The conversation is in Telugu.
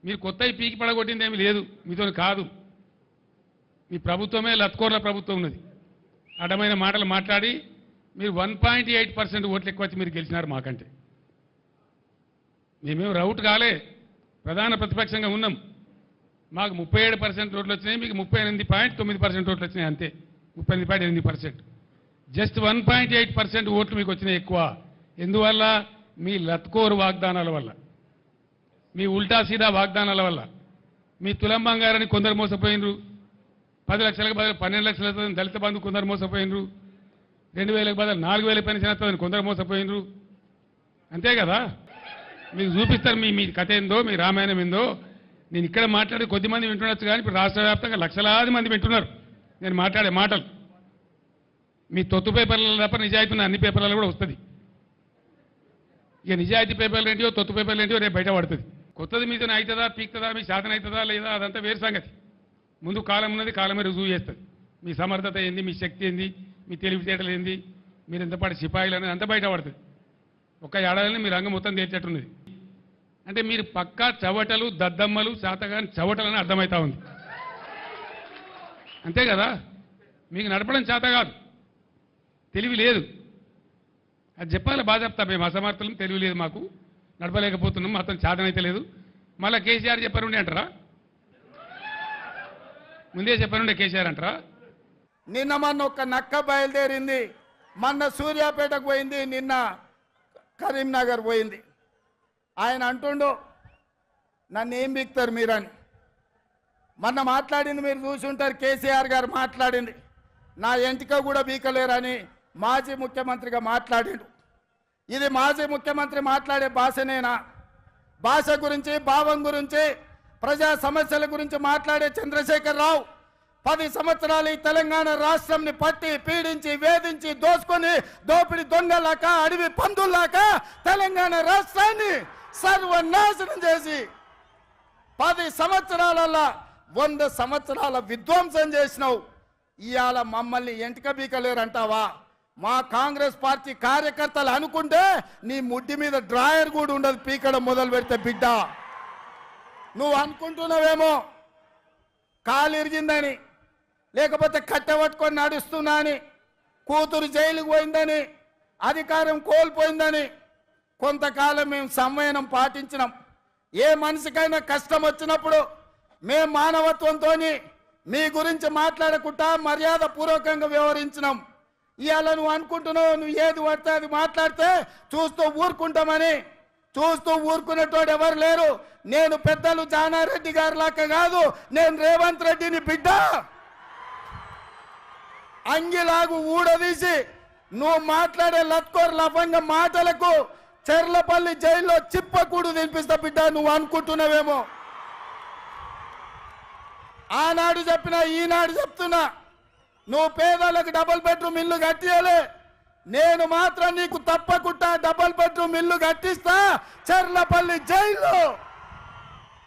మీరు కొత్తవి పీకి పడగొట్టింది ఏమీ లేదు, మీతో కాదు. మీ ప్రభుత్వమే లత్కోర్ల ప్రభుత్వం ఉన్నది. అడ్డమైన మాటలు మాట్లాడి మీరు 1.8% ఓట్లు ఎక్కువ వచ్చి మీరు గెలిచినారు మాకంటే. మేమేం రౌట్ కాలే, ప్రధాన ప్రతిపక్షంగా ఉన్నాం. మాకు 37% ఓట్లు వచ్చినాయి, మీకు 38.9% ఓట్లు వచ్చినాయి, అంతే. 38.8%. జస్ట్ 1.8% ఓట్లు మీకు వచ్చినాయి ఎక్కువ. ఎందువల్ల? మీ లత్కోరు వాగ్దానాల వల్ల, మీ ఉల్టా సీదా వాగ్దానాల వల్ల. మీ తులం బంగారాన్ని కొందరు మోసపోయినరు, 10 లక్షలకు బదులు 12 లక్షలతో దళిత బంధు కొందరు మోసపోయినరు, 2000లకు బదులు 4000 పెన్షన్ వస్తుందని కొందరు మోసపోయినరు. అంతే కదా? మీకు చూపిస్తారు మీ కథ ఏందో, మీ రామాయణం ఏందో. నేను ఇక్కడ మాట్లాడి కొద్దిమంది వింటుండొచ్చు, కానీ ఇప్పుడు రాష్ట్ర వ్యాప్తంగా లక్షలాది మంది వింటున్నారు నేను మాట్లాడే మాటలు. మీ తొత్తు పేపర్లలో తప్ప నిజాయితీ ఉన్న అన్ని పేపర్లలో కూడా వస్తుంది. ఇక నిజాయితీ పేపర్లు ఏంటియో తొత్తు పేపర్లు ఏంటియో రేపు బయట పడుతుంది. కొత్తది మీతో అవుతుందా, పీక్తుందా, మీ శాతం అవుతుందా లేదా, అదంతా వేరు సంగతి. ముందు కాలం ఉన్నది, కాలమే రుజువు చేస్తుంది. మీ సమర్థత ఏంది, మీ శక్తి ఏంది, మీ తెలివితేటలు ఏంది, మీరు ఎంతపాటి సిపాయిలు అనేది అంతా బయట పడుతుంది. ఒక్క ఏడాదిని మీ రంగం మొత్తం తేల్చేట్టున్నది. అంటే మీరు పక్కా చవటలు, దద్దమ్మలు, శాతగాని చవటలని అర్థమవుతా ఉంది. అంతే కదా? మీకు నడపడం చేత కాదు, తెలివి లేదు. అది చెప్పాలి, బాగా చెప్తా. మేము అసమర్థులం, తెలివి లేదు, మాకు నడపలేకపోతున్నాం, మొత్తం చేతనైతే లేదు. మళ్ళీ కేసీఆర్ చెప్పారుండే అంటారా? ముందే చెప్పారుండే కేసీఆర్ అంటారా? నిన్న మొన్న ఒక నక్క బయలుదేరింది, మొన్న సూర్యాపేటకు పోయింది, నిన్న కరీంనగర్ పోయింది. ఆయన అంటుండు నన్ను ఏం బిక్తారు మీరని. మొన్న మాట్లాడింది మీరు చూసి ఉంటారు, కేసీఆర్ గారు మాట్లాడింది. నా ఎంటిక కూడా బీకలేరని మాజీ ముఖ్యమంత్రిగా మాట్లాడాడు. ఇది మాజీ ముఖ్యమంత్రి మాట్లాడే భాషనేనా? భాష గురించి, భావం గురించి, ప్రజా సమస్యల గురించి మాట్లాడే చంద్రశేఖర్ రావు 10 సంవత్సరాలు ఈ తెలంగాణ రాష్ట్రంని పట్టి పీడించి వేధించి దోసుకొని దోపిడి దొంగలాక అడవి పందుల్లాక తెలంగాణ రాష్ట్రాన్ని సర్వనాశనం చేసి 10 సంవత్సరాలలో 100 సంవత్సరాల విధ్వంసం చేసినావు. ఇవాళ మమ్మల్ని ఎంటిక బీకలేరంటావా? మా కాంగ్రెస్ పార్టీ కార్యకర్తలు అనుకుంటే నీ ముడ్డి మీద డ్రాయర్ కూడా ఉండదు పీకడం మొదలు పెడితే. బిడ్డ, నువ్వు అనుకుంటున్నావేమో కాలు ఇరిగిందని, లేకపోతే కట్టెపట్టుకొని నడుస్తున్నా అని, కూతురు జైలుకు పోయిందని, అధికారం కోల్పోయిందని. కొంతకాలం మేము సంయమనం పాటించినాం. ఏ మనిషికైనా కష్టం వచ్చినప్పుడు మేము మానవత్వంతో మీ గురించి మాట్లాడకుండా మర్యాద పూర్వకంగా వ్యవహరించినాం. ఇవాళ నువ్వు అనుకుంటున్నావు నువ్వు ఏది పడితే అది మాట్లాడితే చూస్తూ ఊరుకుంటామని. చూస్తూ ఊరుకునేటోడు ఎవరు లేరు. నేను పెద్దలు జానారెడ్డి గారి లాగా కాదు, నేను రేవంత్ రెడ్డిని బిడ్డ. అంగిలాగు ఊడదీసి నువ్వు మాట్లాడే లత్కోర్ లఫంగ మాటలకు చెర్లపల్లి జైల్లో చిప్పకూడు తినిపిస్తా బిడ్డ. నువ్వు అనుకుంటున్నావేమో. ఆనాడు చెప్పినా ఈనాడు చెప్తున్నా, నువ్వు పేదలకు డబుల్ బెడ్రూమ్ ఇల్లు కట్టియలే, నేను మాత్రం నీకు తప్పకుండా డబుల్ బెడ్రూమ్ ఇల్లు కట్టిస్తా చెర్లపల్లి జైల్లో.